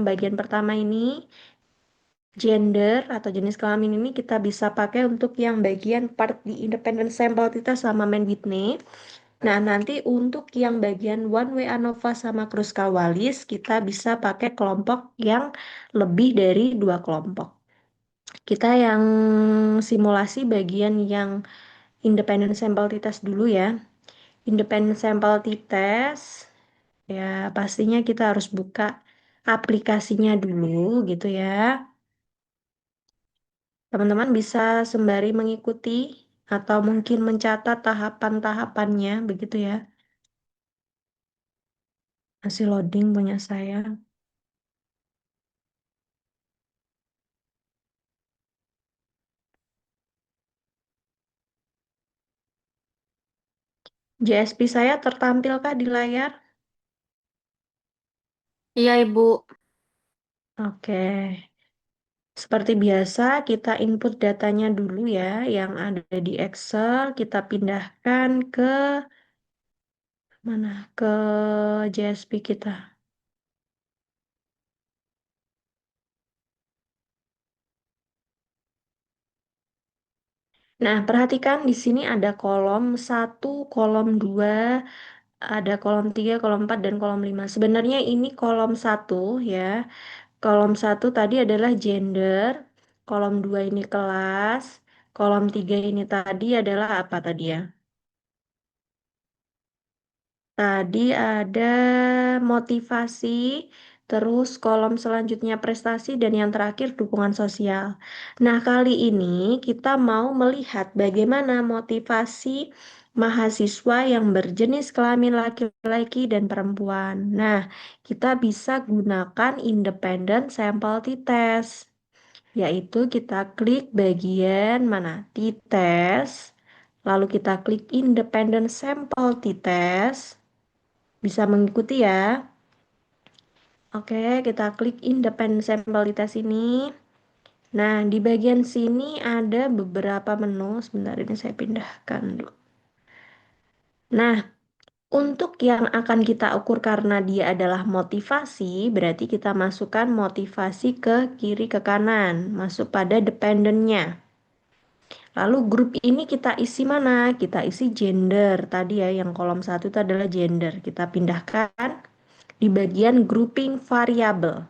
bagian pertama ini, gender atau jenis kelamin ini kita bisa pakai untuk yang bagian part di independent sample kita sama main Whitney. Nah, nanti untuk yang bagian one way ANOVA sama Kruskal-Wallis, kita bisa pakai kelompok yang lebih dari dua kelompok. Kita yang simulasi bagian yang independent sample t-test dulu ya. Independent sample t-test, ya pastinya kita harus buka aplikasinya dulu gitu ya. Teman-teman bisa sembari mengikuti atau mungkin mencatat tahapan-tahapannya begitu ya. Masih loading punya saya. JSP saya tertampilkah di layar? Iya, Ibu. Oke. Seperti biasa, kita input datanya dulu ya, yang ada di Excel, kita pindahkan ke mana? Ke JSP kita. Nah, perhatikan di sini ada kolom satu, kolom 2, ada kolom 3, kolom 4, dan kolom 5. Sebenarnya ini kolom satu ya. Kolom satu tadi adalah gender, kolom 2 ini kelas, kolom 3 ini tadi adalah apa tadi ya? Tadi ada motivasi, terus kolom selanjutnya prestasi, dan yang terakhir dukungan sosial. Nah, kali ini kita mau melihat bagaimana motivasi mahasiswa yang berjenis kelamin laki-laki dan perempuan. Nah, kita bisa gunakan independent sample t-test, yaitu kita klik bagian mana? T-test, lalu kita klik independent sample t-test. Bisa mengikuti ya. Oke, kita klik independent sample di ini. Nah, di bagian sini ada beberapa menu. Sebentar ini saya pindahkan dulu. Nah, untuk yang akan kita ukur karena dia adalah motivasi, berarti kita masukkan motivasi ke kiri ke kanan, masuk pada dependennya. Lalu grup ini kita isi mana? Kita isi gender. Tadi ya, yang kolom satu itu adalah gender. Kita pindahkan di bagian grouping variabel.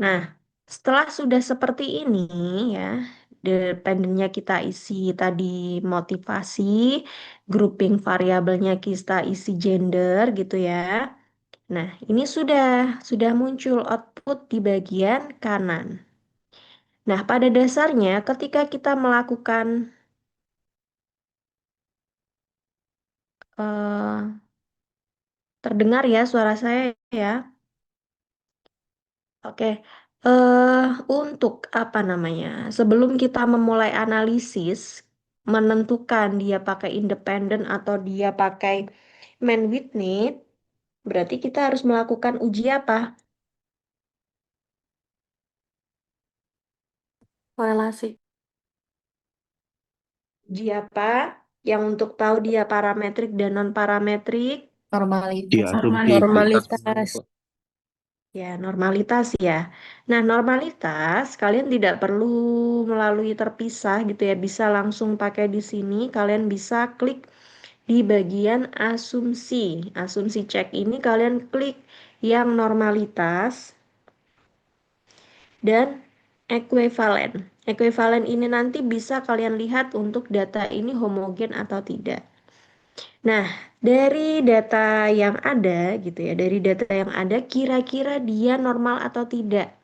Nah, setelah sudah seperti ini ya, dependennya kita isi tadi motivasi, grouping variabelnya kita isi gender gitu ya. Nah, ini sudah muncul output di bagian kanan. Nah, pada dasarnya ketika kita melakukan eh, terdengar ya suara saya ya. Oke, untuk apa namanya? Sebelum kita memulai analisis, menentukan dia pakai independen atau dia pakai man with need, berarti kita harus melakukan uji apa? Korelasi. Uji apa? Yang untuk tahu dia parametrik dan non parametrik. Normalitas. Iya, asumtif. Normalitas. Ya, normalitas ya. Nah, normalitas kalian tidak perlu melalui terpisah gitu ya. Bisa langsung pakai di sini. Kalian bisa klik di bagian asumsi. Asumsi cek ini kalian klik yang normalitas dan ekuivalen. Ekuivalen ini nanti bisa kalian lihat untuk data ini homogen atau tidak. Nah, dari data yang ada gitu ya, dari data yang ada kira-kira dia normal atau tidak.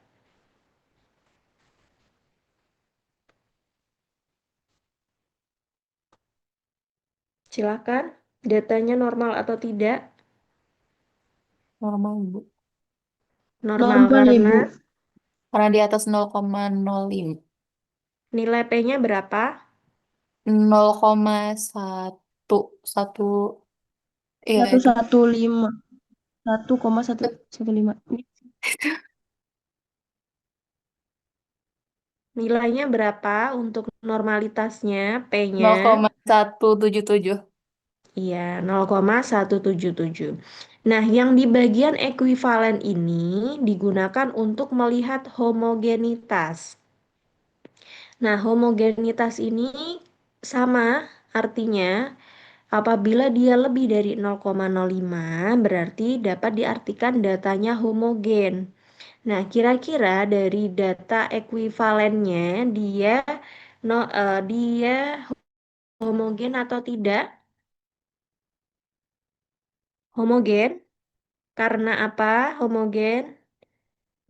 Silakan, datanya normal atau tidak? Normal, Ibu. Normal Normal, karena Ibu. Karena di atas 0,05. nilai P-nya berapa? 0,1. Satu. Iya, Satu itu. satu lima, 1,115. Nilainya berapa untuk normalitasnya, P-nya? 0,177. Iya, 0,177. Nah, yang di bagian ekuivalen ini digunakan untuk melihat homogenitas. Nah, homogenitas ini sama artinya apabila dia lebih dari 0,05 berarti dapat diartikan datanya homogen. Nah, kira-kira dari data ekuivalennya dia homogen atau tidak? Homogen. Karena apa? Homogen.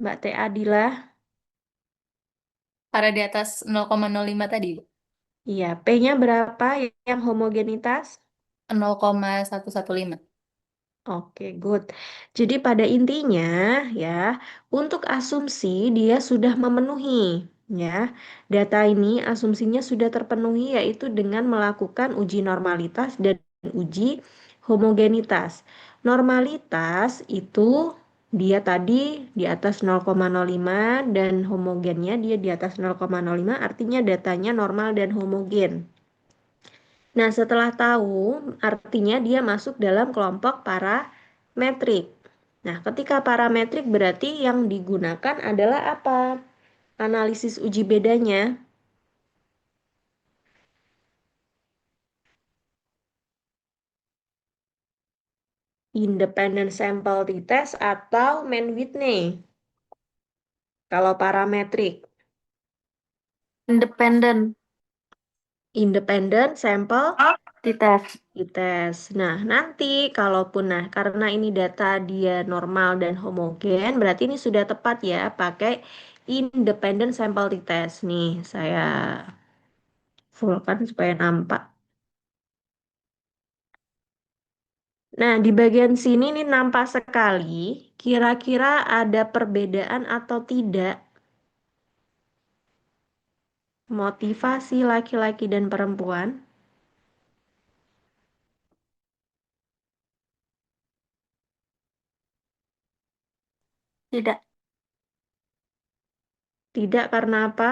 Mbak Teh Adila. Karena di atas 0,05 tadi, Bu. Iya, P-nya berapa yang homogenitas? 0,115. Oke, good. Jadi pada intinya ya, untuk asumsi dia sudah memenuhi ya. Data ini asumsinya sudah terpenuhi yaitu dengan melakukan uji normalitas dan uji homogenitas. Normalitas itu dia tadi di atas 0,05 dan homogennya dia di atas 0,05 artinya datanya normal dan homogen. Nah, setelah tahu, artinya dia masuk dalam kelompok parametrik. Nah, ketika parametrik berarti yang digunakan adalah apa? Analisis uji bedanya, independent sample t-test atau Mann-Whitney. Kalau parametrik, Independen. independent sample T-test. t-test. Nah, nanti kalaupun karena ini data dia normal dan homogen, berarti ini sudah tepat ya pakai independent sample t-test. Nih, saya fullkan supaya nampak. Nah, di bagian sini nih nampak sekali, kira-kira ada perbedaan atau tidak motivasi laki-laki dan perempuan? Tidak. Tidak karena apa?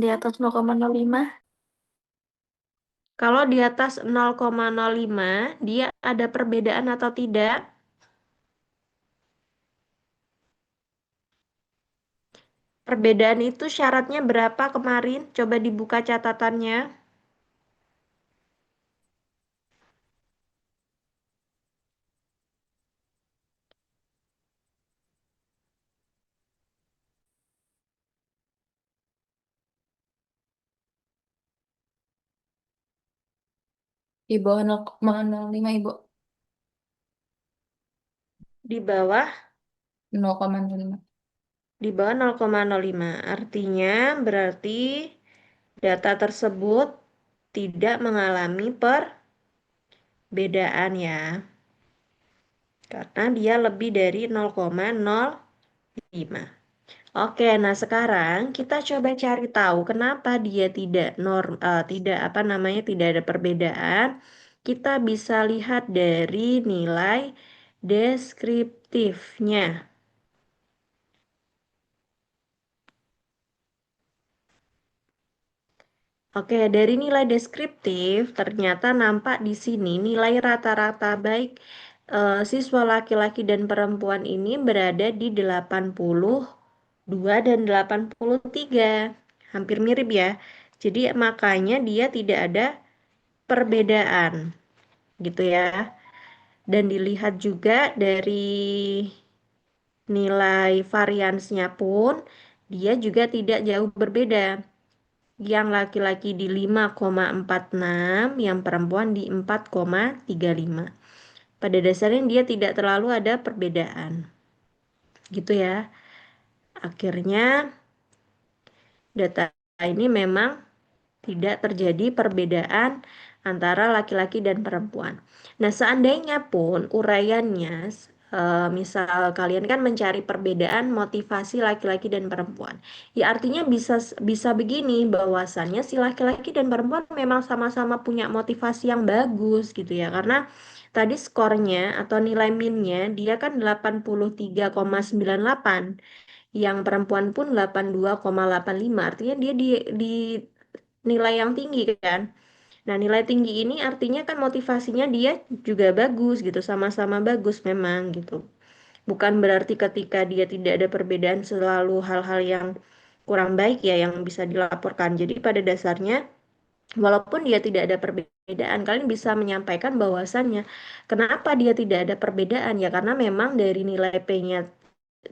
Di atas 0,05. Kalau di atas 0,05, dia ada perbedaan atau tidak? Perbedaan itu syaratnya berapa kemarin? Coba dibuka catatannya. Di bawah 0,05, Ibu. Di bawah 0,05. 0,05. Artinya berarti data tersebut tidak mengalami perbedaan ya. Karena dia lebih dari 0,05. Oke, nah sekarang kita coba cari tahu kenapa dia tidak apa namanya tidak ada perbedaan. Kita bisa lihat dari nilai deskriptifnya. Oke, dari nilai deskriptif ternyata nampak di sini nilai rata-rata baik siswa laki-laki dan perempuan ini berada di 82 dan 83. Hampir mirip ya. Jadi makanya dia tidak ada perbedaan gitu ya. Dan dilihat juga dari nilai variansnya pun dia juga tidak jauh berbeda. Yang laki-laki di 5,46, yang perempuan di 4,35. Pada dasarnya dia tidak terlalu ada perbedaan. Gitu ya. Akhirnya data ini memang tidak terjadi perbedaan antara laki-laki dan perempuan. Nah, seandainya pun uraiannya, misal kalian kan mencari perbedaan motivasi laki-laki dan perempuan, ya artinya bisa bisa begini bahwasannya si laki-laki dan perempuan memang sama-sama punya motivasi yang bagus gitu ya, karena tadi skornya atau nilai minnya dia kan 83,98, yang perempuan pun 82,85, artinya dia di nilai yang tinggi kan. Nah, nilai tinggi ini artinya kan motivasinya dia juga bagus gitu, sama-sama bagus memang gitu. Bukan berarti ketika dia tidak ada perbedaan selalu hal-hal yang kurang baik ya yang bisa dilaporkan. Jadi pada dasarnya walaupun dia tidak ada perbedaan, kalian bisa menyampaikan bahwasannya kenapa dia tidak ada perbedaan ya karena memang dari nilai P-nya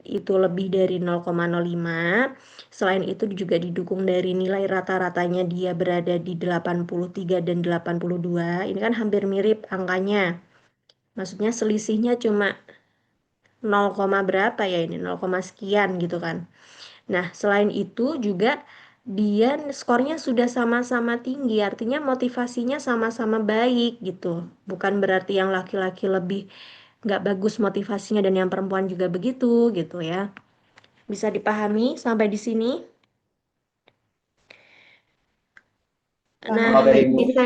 itu lebih dari 0,05. Selain itu juga didukung dari nilai rata-ratanya dia berada di 83 dan 82. Ini kan hampir mirip angkanya. Maksudnya selisihnya cuma 0, berapa ya ini 0, sekian gitu kan. Nah, selain itu juga dia skornya sudah sama-sama tinggi, artinya motivasinya sama-sama baik gitu. Bukan berarti yang laki-laki lebih nggak bagus motivasinya dan yang perempuan juga begitu gitu ya. Bisa dipahami sampai di sini? Nah, Paham. bisa.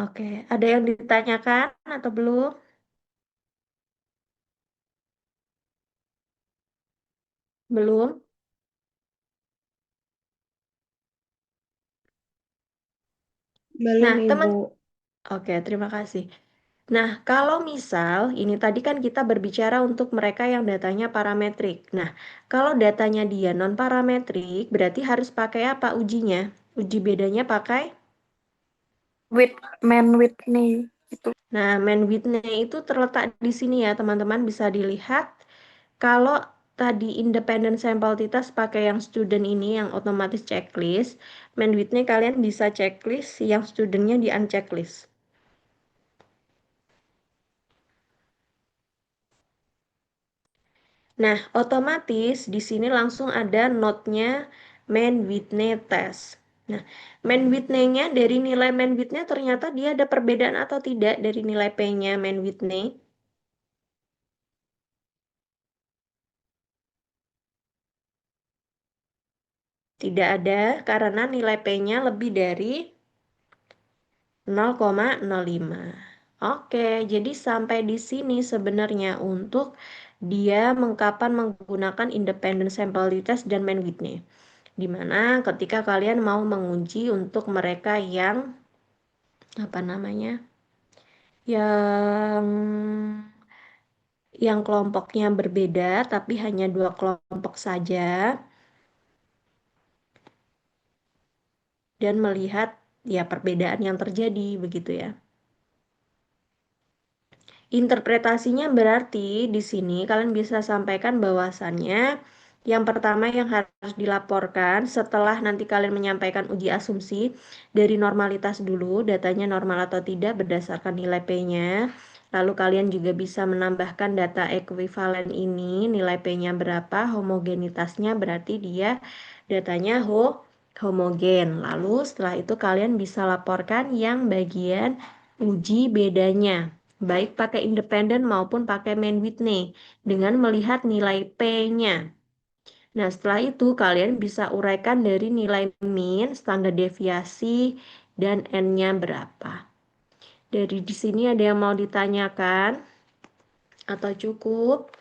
Oke, ada yang ditanyakan atau belum? Belum. Belum, Nah, Ibu. teman, oke, terima kasih. Nah, kalau misal ini tadi kan kita berbicara untuk mereka yang datanya parametrik. Nah, kalau datanya dia non parametrik, berarti harus pakai apa ujinya? Uji bedanya pakai. With man Whitney. Nah, main Whitney itu terletak di sini ya, teman-teman bisa dilihat. Kalau tadi independent sample titers pakai yang student ini yang otomatis checklist, main Whitney kalian bisa checklist yang studentnya di unchecklist. Nah, otomatis di sini langsung ada note-nya main Whitney test. Nah, main Whitney-nya dari nilai main Whitney ternyata dia ada perbedaan atau tidak dari nilai P-nya main Whitney? Tidak ada karena nilai P-nya lebih dari 0,05. Oke, jadi sampai di sini sebenarnya untuk dia kapan menggunakan independent sample test dan main Whitney. Dimana ketika kalian mau menguji untuk mereka yang apa namanya yang kelompoknya berbeda tapi hanya dua kelompok saja dan melihat ya perbedaan yang terjadi begitu ya. Interpretasinya berarti di sini kalian bisa sampaikan bahwasannya yang pertama yang harus dilaporkan setelah nanti kalian menyampaikan uji asumsi dari normalitas dulu, datanya normal atau tidak berdasarkan nilai P-nya. Lalu kalian juga bisa menambahkan data ekuivalen ini, nilai P-nya berapa, homogenitasnya berarti dia datanya homogen. Lalu setelah itu kalian bisa laporkan yang bagian uji bedanya baik pakai independen maupun pakai main Whitney dengan melihat nilai P-nya. Nah, setelah itu kalian bisa uraikan dari nilai min, standar deviasi, dan N-nya berapa. Dari di sini ada yang mau ditanyakan atau cukup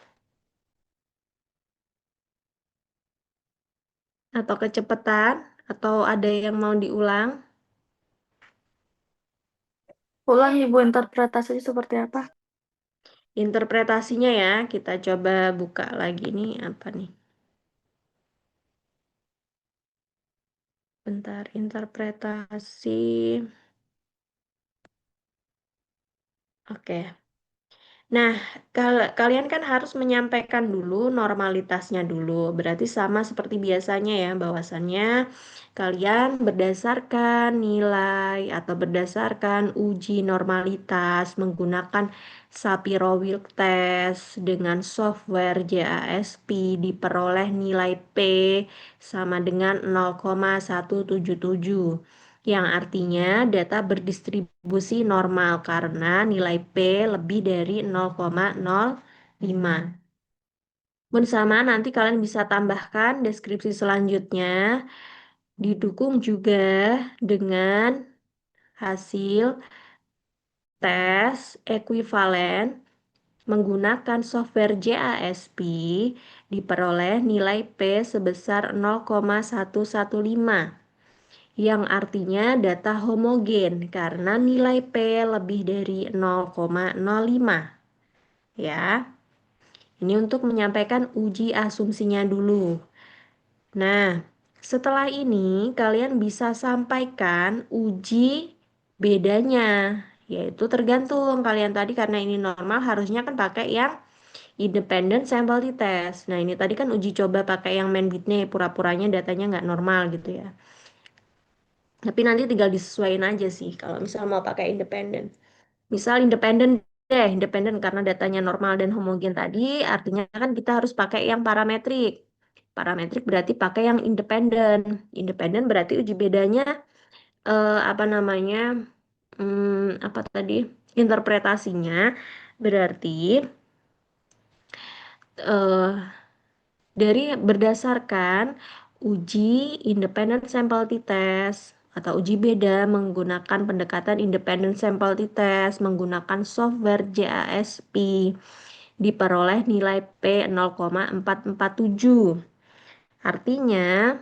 atau kecepatan atau ada yang mau diulang? Ulang Ibu, interpretasinya seperti apa? Interpretasinya ya, kita coba buka lagi nih apa nih? Bentar, interpretasi. Oke. Nah, kalian kan harus menyampaikan dulu normalitasnya dulu. Berarti sama seperti biasanya ya, bahwasannya kalian berdasarkan nilai atau berdasarkan uji normalitas menggunakan Shapiro-Wilk test dengan software JASP diperoleh nilai P sama dengan 0,177 yang artinya data berdistribusi normal karena nilai P lebih dari 0,05. Bersama nanti kalian bisa tambahkan deskripsi selanjutnya, didukung juga dengan hasil tes ekuivalen menggunakan software JASP diperoleh nilai P sebesar 0,115. yang artinya data homogen karena nilai P lebih dari 0,05 ya. Ini untuk menyampaikan uji asumsinya dulu. Nah, setelah ini kalian bisa sampaikan uji bedanya, yaitu tergantung kalian tadi karena ini normal harusnya kan pakai yang independent sample test. Nah, ini tadi kan uji coba pakai yang main Whitney, pura-puranya datanya nggak normal gitu ya. Tapi nanti tinggal disesuaikan aja sih kalau misal mau pakai independent. Misal independen deh, independen karena datanya normal dan homogen tadi, artinya kan kita harus pakai yang parametrik. Parametrik berarti pakai yang independen. Independen berarti uji bedanya apa namanya? Apa tadi? Interpretasinya berarti eh, dari berdasarkan uji independent sample t-test atau uji beda menggunakan pendekatan independent sample t-test menggunakan software JASP diperoleh nilai P 0,447. Artinya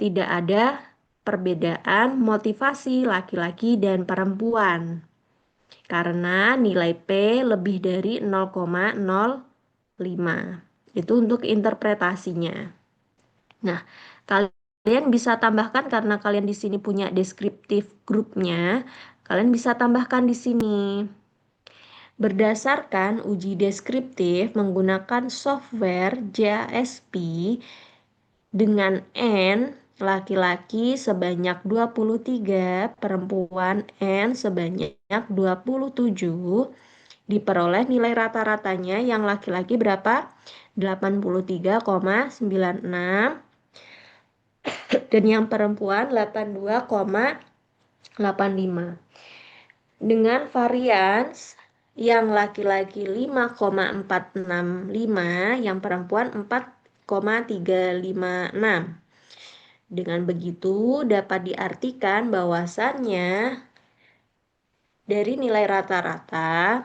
tidak ada perbedaan motivasi laki-laki dan perempuan karena nilai P lebih dari 0,05. Itu untuk interpretasinya. Nah, kalian bisa tambahkan karena kalian di sini punya deskriptif grupnya, kalian bisa tambahkan di sini. Berdasarkan uji deskriptif menggunakan software JASP dengan N laki-laki sebanyak 23, perempuan N sebanyak 27, diperoleh nilai rata-ratanya yang laki-laki berapa? 83,96 dan yang perempuan 82,85 dengan varians yang laki-laki 5,465 yang perempuan 4,356. Dengan begitu dapat diartikan bahwasannya dari nilai rata-rata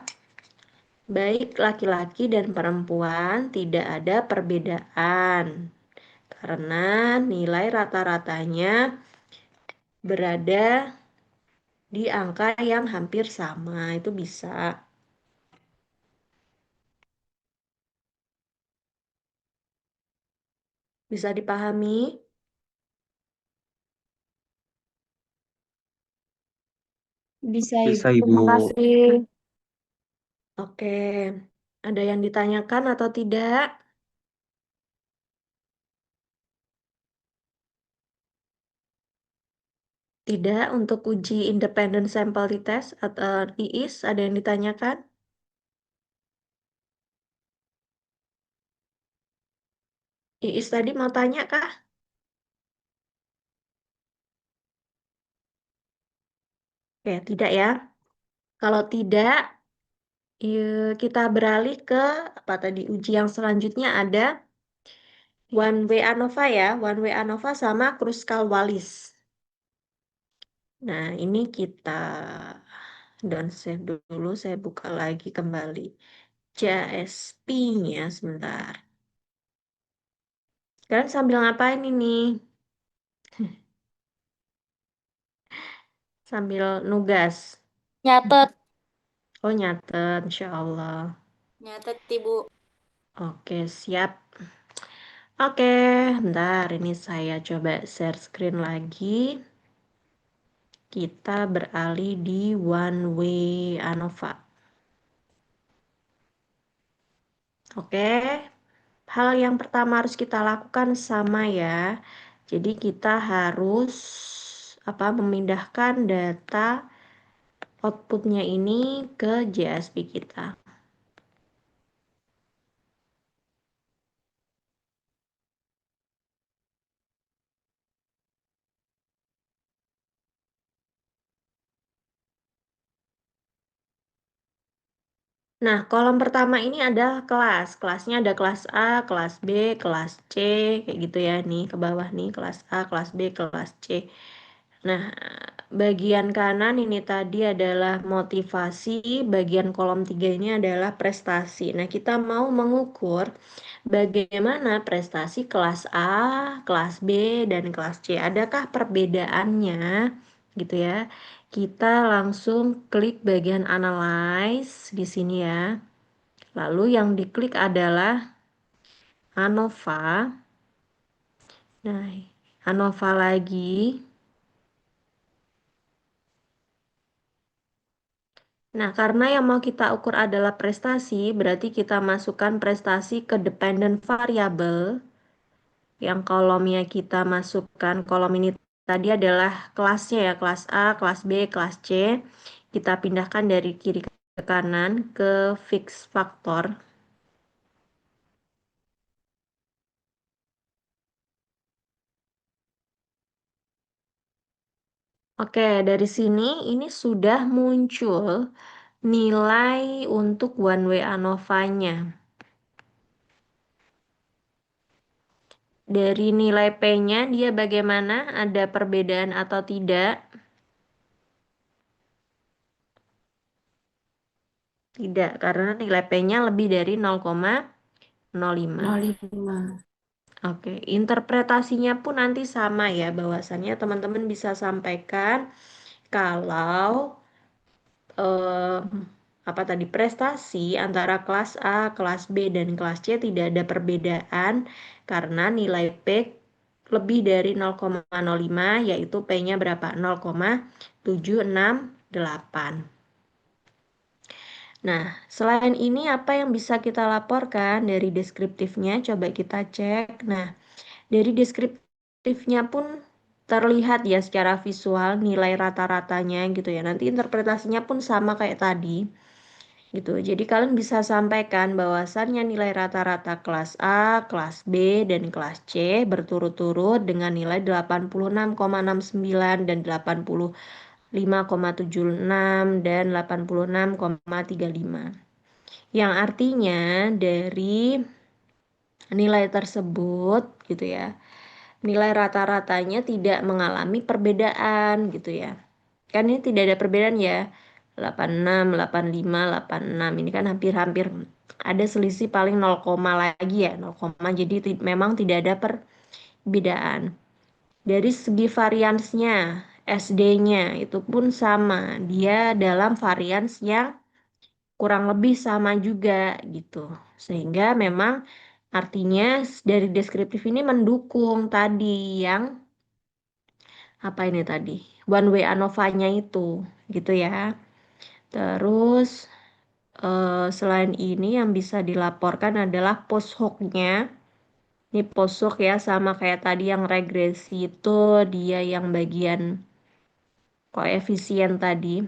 baik laki-laki dan perempuan tidak ada perbedaan karena nilai rata-ratanya berada di angka yang hampir sama, itu bisa. Bisa dipahami? Bisa Bisa, Ibu, Ibu. terima kasih. Oke. Ada yang ditanyakan atau tidak? Tidak untuk uji independent sample test atau IIS, ada yang ditanyakan? IIS tadi mau tanya kah? Oke, tidak ya. Kalau tidak, kita beralih ke apa tadi uji yang selanjutnya ada one way ANOVA ya, one way ANOVA sama Kruskal Wallis. Nah, ini kita don't save dulu, saya buka lagi kembali JSP-nya sebentar. Kalian sambil ngapain ini? Sambil nugas. Nyatet, Oh, nyatet, Insya Allah. nyatet Ibu. Oke, siap. Oke, bentar. Ini saya coba share screen lagi. Kita beralih di one way ANOVA. Oke, hal yang pertama harus kita lakukan sama ya. Jadi kita harus memindahkan data outputnya ini ke JSP kita. Nah, kolom pertama ini ada kelas. Kelasnya ada kelas A, kelas B, kelas C, kayak gitu ya. Nih ke bawah nih kelas A, kelas B, kelas C. Nah, bagian kanan ini tadi adalah motivasi, bagian kolom 3 ini adalah prestasi. Nah, kita mau mengukur bagaimana prestasi kelas A, kelas B, dan kelas C. Adakah perbedaannya? Gitu ya. Kita langsung klik bagian analyze di sini ya. Lalu yang diklik adalah ANOVA. Nah, ANOVA lagi. Nah, karena yang mau kita ukur adalah prestasi, berarti kita masukkan prestasi ke dependent variable. Yang kolomnya kita masukkan, kolom ini tadi adalah kelasnya ya, kelas A, kelas B, kelas C. Kita pindahkan dari kiri ke kanan ke fix factor. Oke, dari sini ini sudah muncul nilai untuk one way ANOVA-nya. Dari nilai P-nya dia bagaimana? Ada perbedaan atau tidak? Tidak, karena nilai P-nya lebih dari 0,05. 05. Oke, interpretasinya pun nanti sama ya, bahwasannya teman-teman bisa sampaikan kalau eh, apa tadi prestasi antara kelas A, kelas B, dan kelas C tidak ada perbedaan karena nilai P lebih dari 0,05 yaitu P-nya berapa? 0,768. Nah, selain ini apa yang bisa kita laporkan dari deskriptifnya? Coba kita cek. Nah, dari deskriptifnya pun terlihat ya secara visual nilai rata-ratanya gitu ya. Nanti interpretasinya pun sama kayak tadi gitu. Jadi kalian bisa sampaikan bahwasannya nilai rata-rata kelas A, kelas B, dan kelas C berturut-turut dengan nilai 86,69 dan 85,76 dan 86,35. Yang artinya dari nilai tersebut gitu ya, nilai rata-ratanya tidak mengalami perbedaan gitu ya. Kan ini tidak ada perbedaan ya. 86, 85, 86 ini kan hampir-hampir ada selisih paling 0, lagi ya, 0, jadi memang tidak ada perbedaan. Dari segi variansnya, SD-nya itu pun sama. Dia dalam varians yang kurang lebih sama juga gitu. Sehingga memang artinya dari deskriptif ini mendukung tadi yang apa ini tadi? One way ANOVA-nya itu gitu ya. Terus selain ini yang bisa dilaporkan adalah post hoc-nya. Ini post hoc ya sama kayak tadi yang regresi itu dia yang bagian koefisien tadi.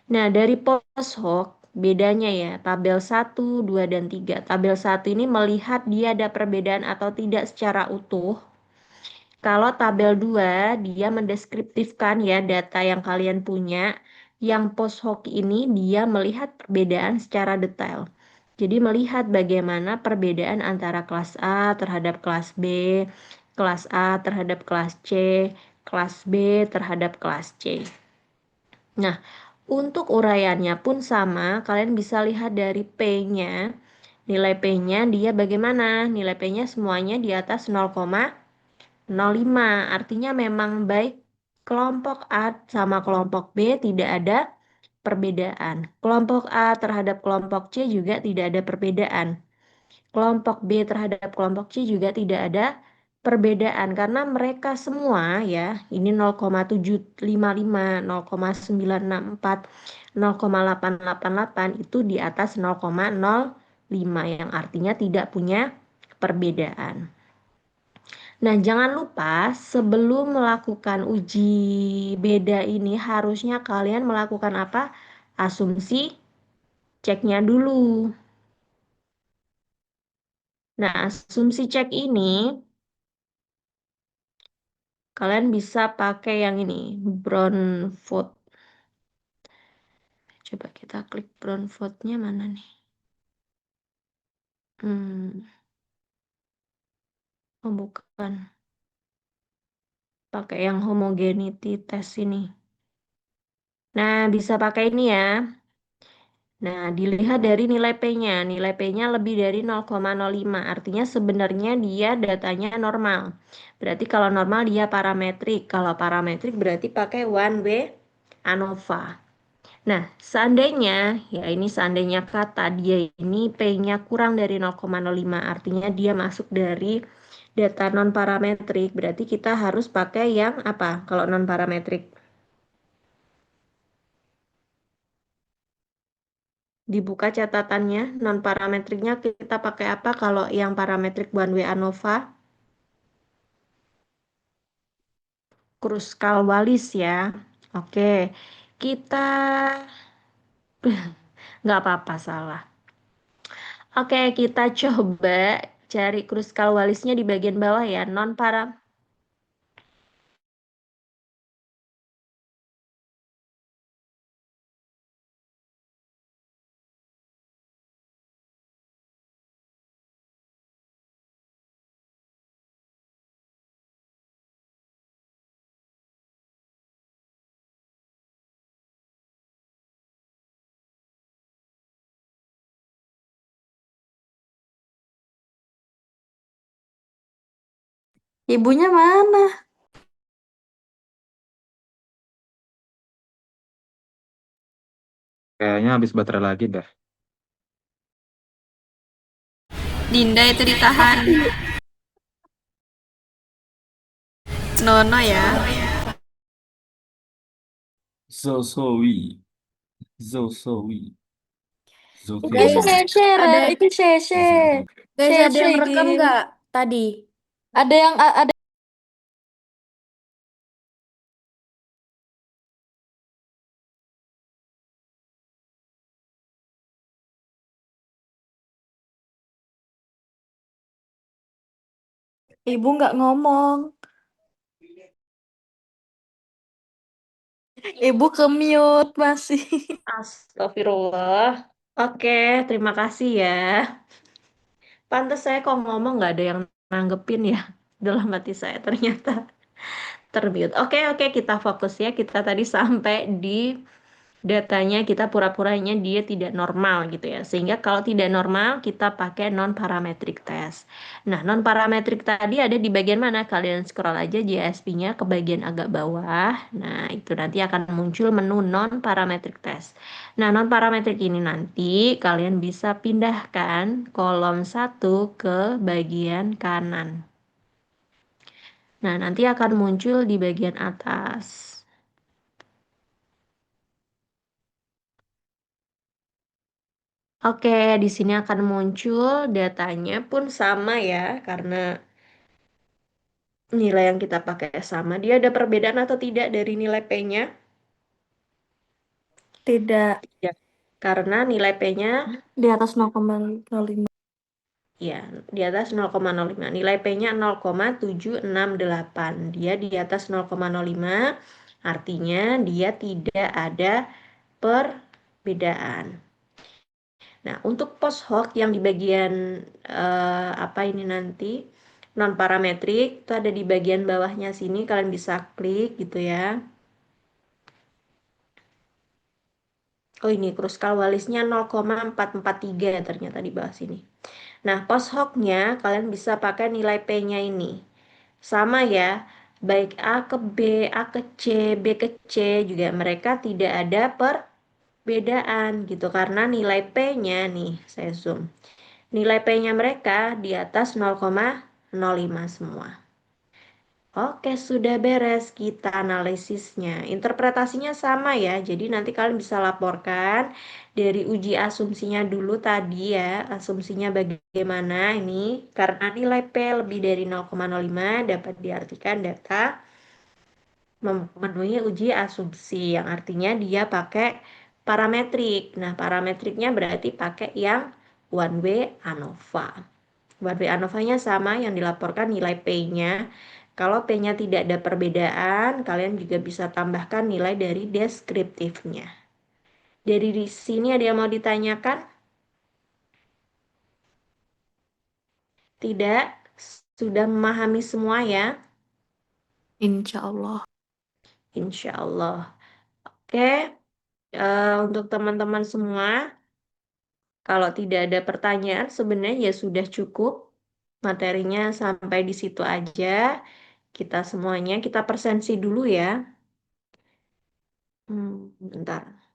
Nah, dari post hoc bedanya ya, tabel 1, 2, dan 3. Tabel 1 ini melihat dia ada perbedaan atau tidak secara utuh. Kalau tabel 2 dia mendeskriptifkan ya data yang kalian punya. Yang post hoc ini dia melihat perbedaan secara detail. Jadi melihat bagaimana perbedaan antara kelas A terhadap kelas B, kelas A terhadap kelas C, kelas B terhadap kelas C. Nah, untuk uraiannya pun sama, kalian bisa lihat dari P-nya. Nilai P-nya dia bagaimana? Nilai P-nya semuanya di atas 0,05. Artinya memang baik kelompok A sama kelompok B tidak ada perbedaan. Kelompok A terhadap kelompok C juga tidak ada perbedaan. Kelompok B terhadap kelompok C juga tidak ada perbedaan karena mereka semua ya, ini 0,755, 0,964, 0,888 itu di atas 0,05 yang artinya tidak punya perbedaan. Nah, jangan lupa sebelum melakukan uji beda ini harusnya kalian melakukan apa? Asumsi ceknya dulu. Nah, asumsi cek ini kalian bisa pakai yang ini, brown foot. Coba kita klik brown footnya mana nih? Hmm, oh bukan. pakai yang homogeneity test ini. Nah, bisa pakai ini ya. Nah, dilihat dari nilai P-nya. Nilai P-nya lebih dari 0,05. Artinya sebenarnya dia datanya normal. Berarti kalau normal dia parametrik. Kalau parametrik berarti pakai one way ANOVA. Nah, seandainya, ya ini seandainya kata dia ini P-nya kurang dari 0,05. Artinya dia masuk dari data non parametrik. Berarti kita harus pakai yang apa kalau non parametrik? Dibuka catatannya, non parametriknya kita pakai apa kalau yang parametrik one way ANOVA? Kruskal-Wallis ya. Oke, kita nggak apa-apa salah. Oke, kita coba cari Kruskal-Wallisnya di bagian bawah ya, non para. Ibunya mana? Kayaknya habis baterai lagi dah. Dinda itu ditahan. Nono ya. Zozowi, Zozowi, Itu Zofia, share, ada itu share. guys, ada yang rekam Ini. nggak tadi? Ada ibu nggak ngomong. Ibu ke mute masih. Astagfirullah. Oke, terima kasih ya. Pantes saya kok ngomong nggak ada yang nanggepin ya. Dalam hati saya ternyata termute. Oke, oke, kita fokus ya. Kita tadi sampai di datanya kita pura-puranya dia tidak normal gitu ya. Sehingga kalau tidak normal kita pakai non parametric test. Nah, non parametric tadi ada di bagian mana? Kalian scroll aja JSP-nya ke bagian agak bawah. Nah, itu nanti akan muncul menu non parametric test. Nah, non parametric ini nanti kalian bisa pindahkan kolom satu ke bagian kanan. Nah, nanti akan muncul di bagian atas. Oke, di sini akan muncul datanya pun sama ya, karena nilai yang kita pakai sama. Dia ada perbedaan atau tidak dari nilai P-nya? Tidak Tidak. Karena nilai P-nya di atas 0,05. ya di atas 0,05. Nilai P-nya 0,768. Dia di atas 0,05, artinya dia tidak ada perbedaan. Nah, untuk post hoc yang di bagian apa ini nanti non parametrik itu ada di bagian bawahnya sini, kalian bisa klik gitu ya. Oh ini Kruskal-Wallisnya 0,443 ternyata di bawah sini. Nah, post hoc-nya kalian bisa pakai nilai P-nya ini. Sama ya, baik A ke B, A ke C, B ke C juga mereka tidak ada perbedaan gitu karena nilai P-nya nih, saya zoom. Nilai P-nya mereka di atas 0,05 semua. Oke, sudah beres kita analisisnya. Interpretasinya sama ya. Jadi nanti kalian bisa laporkan dari uji asumsinya dulu tadi ya. Asumsinya bagaimana ini? Karena nilai P lebih dari 0,05 dapat diartikan data memenuhi uji asumsi yang artinya dia pakai parametrik. Nah, parametriknya berarti pakai yang one way ANOVA. One way ANOVA-nya sama yang dilaporkan nilai P-nya. Kalau P-nya tidak ada perbedaan, kalian juga bisa tambahkan nilai dari deskriptifnya. Dari di sini ada yang mau ditanyakan? Tidak? Sudah memahami semua ya? Insya Allah. Insya Allah. Oke, untuk teman-teman semua, kalau tidak ada pertanyaan, sebenarnya ya sudah cukup. Materinya sampai di situ aja. Kita semuanya, kita presensi dulu ya. Bentar.